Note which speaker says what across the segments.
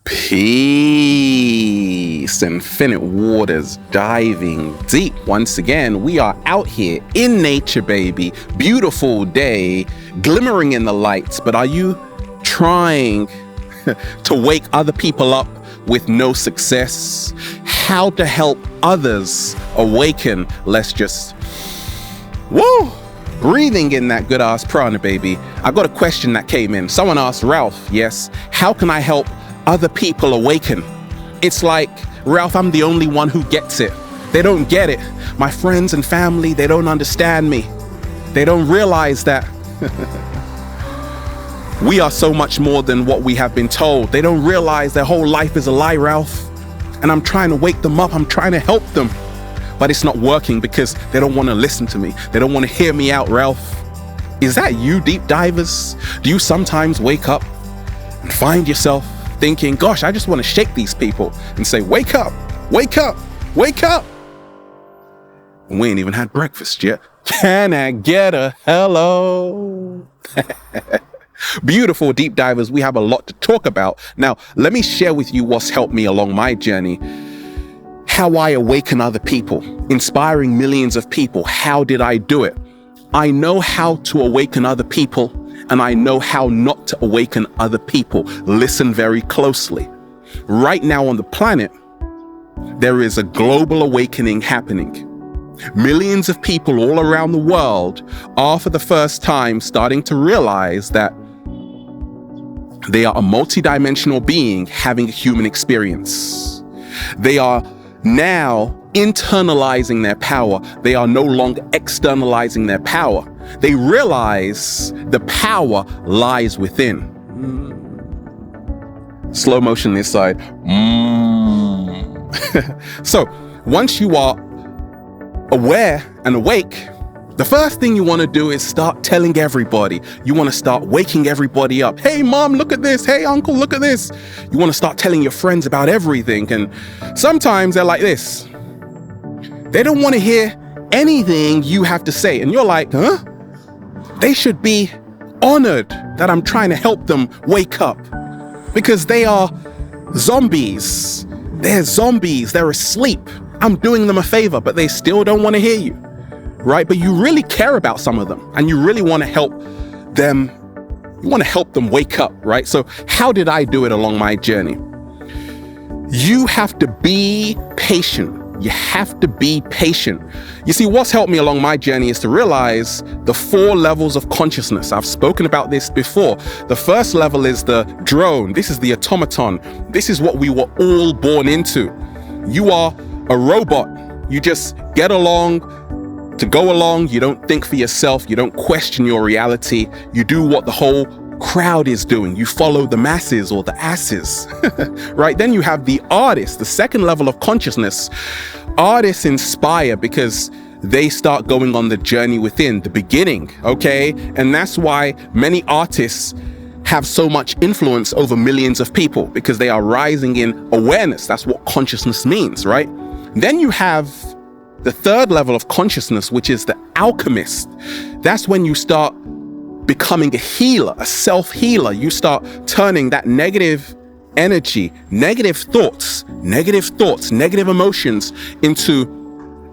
Speaker 1: Peace, infinite waters, diving deep. Once again, we are out here in nature, baby. Beautiful day, glimmering in the lights. But are you trying to wake other people up with no success? How to help others awaken? Let's just, breathing in that good ass prana, baby. I got a question that came in. Someone asked, Ralph, yes, how can I help other people awaken? It's like, Ralph, I'm the only one who gets it. They don't get it. My friends and family, they don't understand me. They don't realize that we are so much more than what we have been told. They don't realize their whole life is a lie, Ralph. And I'm trying to wake them up. I'm trying to help them. But it's not working because they don't want to listen to me. They don't want to hear me out, Ralph. Is that you, deep divers? Do you sometimes wake up and find yourself thinking, gosh, I just want to shake these people and say, wake up, wake up, wake up. And we ain't even had breakfast yet. Can I get a hello? Beautiful deep divers, we have a lot to talk about. Now, let me share with you what's helped me along my journey. How I awaken other people, inspiring millions of people. How did I do it? I know how to awaken other people, and I know how not to awaken other people. Listen very closely. Right now on the planet, there is a global awakening happening. Millions of people all around the world are for the first time starting to realize that they are a multidimensional being having a human experience. They are now internalizing their power. They are no longer externalizing their power. They realize the power lies within. Slow motion this side. So once you are aware and awake, the first thing you want to do is start telling everybody. You want to start waking everybody up. Hey, mom, look at this. Hey, uncle, look at this. You want to start telling your friends about everything. And sometimes they're like this. They don't want to hear anything you have to say. And you're like, huh? They should be honored that I'm trying to help them wake up, because they are zombies. They're zombies. They're asleep. I'm doing them a favor, but they still don't want to hear you, right? But you really care about some of them and you really want to help them. You want to help them wake up, right? So how did I do it along my journey? You have to be patient. You have to be patient. You see, what's helped me along my journey is to realize the 4 levels of consciousness. I've spoken about this before. The first level is the drone. This is the automaton. This is what we were all born into. You are a robot. You just get along to go along. You don't think for yourself. You don't question your reality. You do what the whole crowd is doing. You follow the masses or the asses, right? Then you have the artist, the second level of consciousness. Artists inspire because they start going on the journey within, the beginning, okay? And that's why many artists have so much influence over millions of people, because they are rising in awareness. That's what consciousness means, right? Then you have the third level of consciousness, which is the alchemist. That's when you start becoming a healer, a self-healer. You start turning that negative energy, negative thoughts, negative emotions into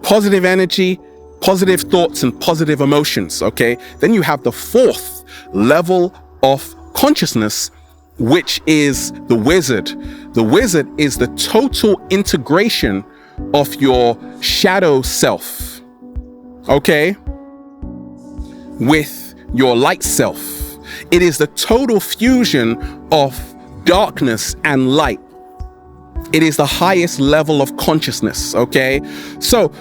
Speaker 1: positive energy, positive thoughts, and positive emotions, okay? Then you have the 4th level of consciousness, which is the wizard. The wizard is the total integration of your shadow self, okay, with your light self. It is the total fusion of darkness and light. It is the highest level of consciousness, okay? So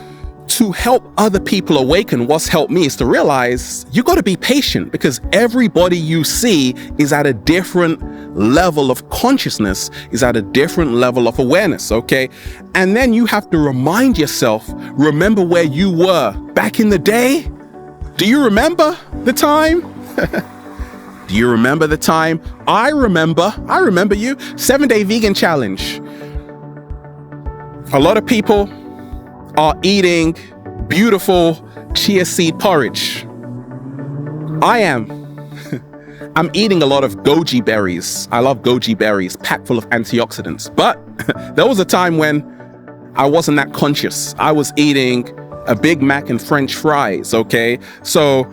Speaker 1: to help other people awaken, what's helped me is to realize you got to be patient, because everybody you see is at a different level of consciousness, is at a different level of awareness, okay? And then you have to remind yourself, remember where you were back in the day? Do you remember the time? Do you remember the time? I remember you. 7-day vegan challenge. A lot of people are eating beautiful chia seed porridge. I am I'm eating a lot of goji berries. I love goji berries, packed full of antioxidants. But there was a time when I wasn't that conscious. I was eating a Big Mac and French fries, okay? So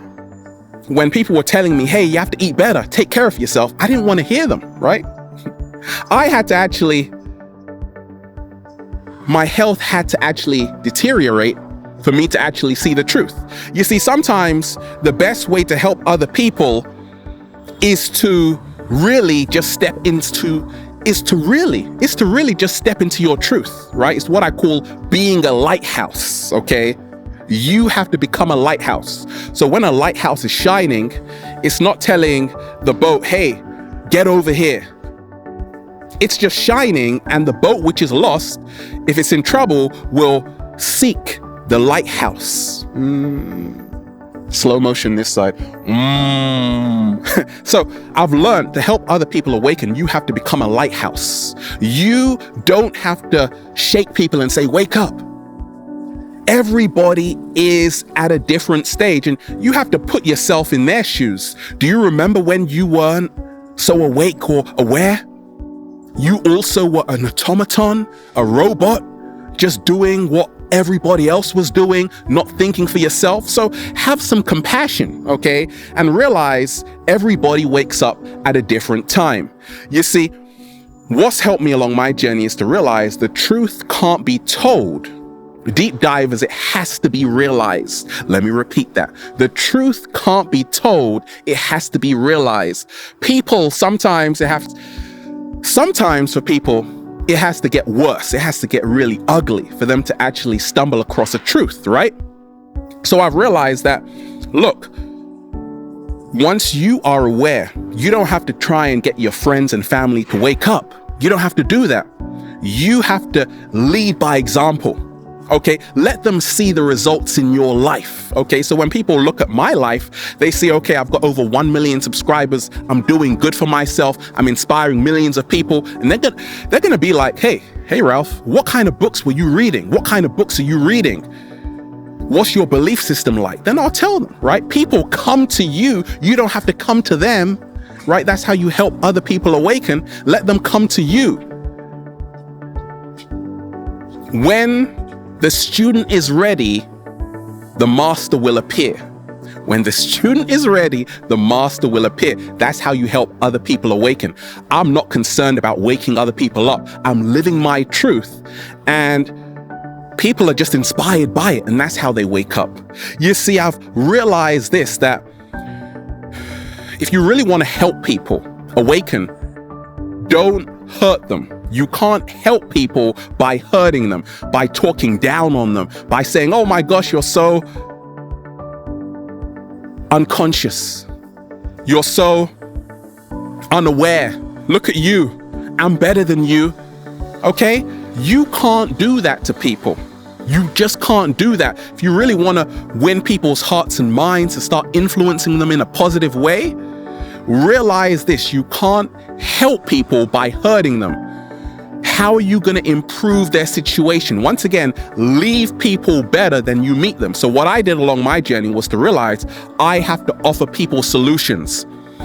Speaker 1: when people were telling me, hey, you have to eat better, take care of yourself, I didn't want to hear them, right? I had to actually, my health had to actually deteriorate for me to actually see the truth. You see, sometimes the best way to help other people is to really just step into, is to really just step into your truth, right? It's what I call being a lighthouse, okay? You have to become a lighthouse. So when a lighthouse is shining, it's not telling the boat, hey, get over here. It's just shining, and the boat which is lost, if it's in trouble, will seek the lighthouse. Slow motion this side. So I've learned to help other people awaken, you have to become a lighthouse. You don't have to shake people and say, wake up. Everybody is at a different stage, and you have to put yourself in their shoes. Do you remember when you weren't so awake or aware? You also were an automaton, a robot, just doing what everybody else was doing, not thinking for yourself. So have some compassion, okay? And realize everybody wakes up at a different time. You see, what's helped me along my journey is to realize the truth can't be told. Deep divers, it has to be realized. Let me repeat that. The truth can't be told, it has to be realized. People, sometimes for people, it has to get worse. It has to get really ugly for them to actually stumble across a truth, right? So I've realized that, look, once you are aware, you don't have to try and get your friends and family to wake up. You don't have to do that. You have to lead by example. Okay, let them see the results in your life. Okay, so when people look at my life, they see, okay, I've got over 1 million subscribers. I'm doing good for myself. I'm inspiring millions of people. And they're gonna be like, hey, Ralph, what kind of books were you reading? What kind of books are you reading? What's your belief system like? Then I'll tell them, right? People come to you. You don't have to come to them, right? That's how you help other people awaken. Let them come to you. When the student is ready, the master will appear. When the student is ready, the master will appear. That's how you help other people awaken. I'm not concerned about waking other people up. I'm living my truth, and people are just inspired by it, and that's how they wake up. You see, I've realized this, that if you really want to help people awaken, don't hurt them. You can't help people by hurting them, by talking down on them, by saying, oh my gosh, you're so unconscious. You're so unaware. Look at you. I'm better than you. Okay? You can't do that to people. You just can't do that. If you really want to win people's hearts and minds and start influencing them in a positive way, realize this, you can't help people by hurting them. How are you going to improve their situation? Once again, leave people better than you meet them. So what I did along my journey was to realize I have to offer people solutions.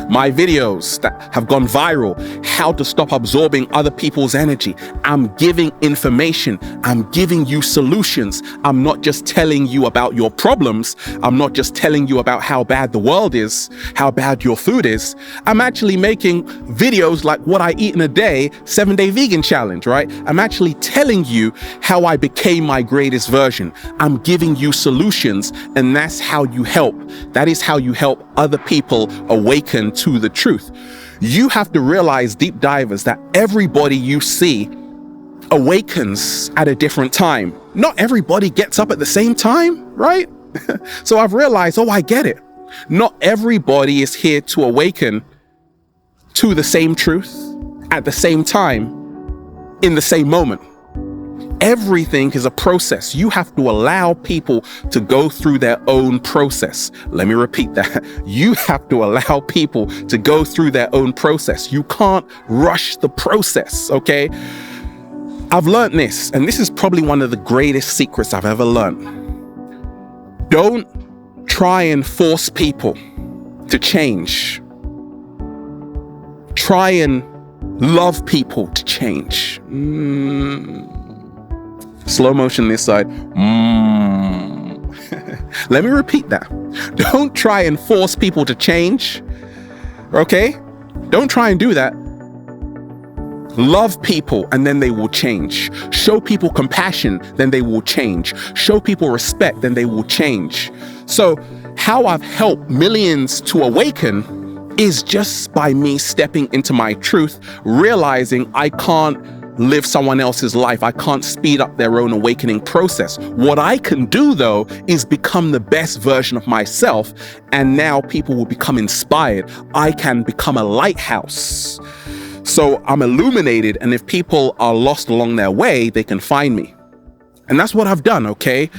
Speaker 1: My videos that have gone viral, how to stop absorbing other people's energy. I'm giving information. I'm giving you solutions. I'm not just telling you about your problems. I'm not just telling you about how bad the world is, how bad your food is. I'm actually making videos like what I eat in a day, 7-day vegan challenge, right? I'm actually telling you how I became my greatest version. I'm giving you solutions, and that's how you help. That is how you help other people awaken to the truth. You have to realize, deep divers, that everybody you see awakens at a different time. Not everybody gets up at the same time, right? So I've realized, oh, I get it. Not everybody is here to awaken to the same truth at the same time in the same moment. Everything is a process. You have to allow people to go through their own process. Let me repeat that. You have to allow people to go through their own process. You can't rush the process, okay? I've learned this, and this is probably one of the greatest secrets I've ever learned. Don't try and force people to change. try and love people to change. Slow motion this side. Let me repeat that. Don't try and force people to change. Okay? Don't try and do that. Love people and then they will change. Show people compassion, then they will change. Show people respect, then they will change. So how I've helped millions to awaken is just by me stepping into my truth, realizing I can't live someone else's life. I can't speed up their own awakening process. What I can do, though, is become the best version of myself, and now people will become inspired. I can become a lighthouse. So I'm illuminated, and if people are lost along their way, they can find me. And that's what I've done, okay?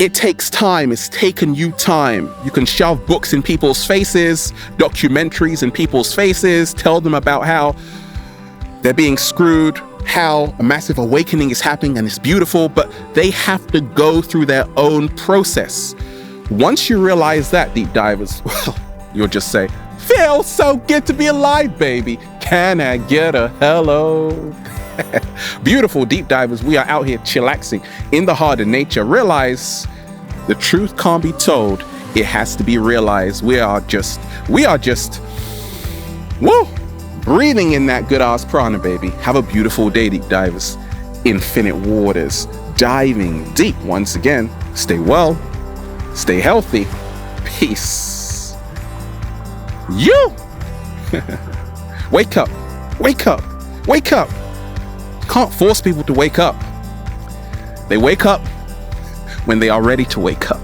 Speaker 1: It takes time. It's taken you time. You can shove books in people's faces, documentaries in people's faces, tell them about how they're being screwed, how a massive awakening is happening and it's beautiful, but they have to go through their own process. Once you realize that, deep divers, well, you'll just say, feels so good to be alive, baby. Can I get a hello? Beautiful deep divers, we are out here chillaxing in the heart of nature. Realize the truth can't be told. It has to be realized. We are just, woo, breathing in that good ass prana, baby. Have a beautiful day, deep divers. Infinite waters, diving deep once again. Stay well, stay healthy. Peace. You. Wake up, wake up, wake up. Can't force people to wake up. They wake up when they are ready to wake up.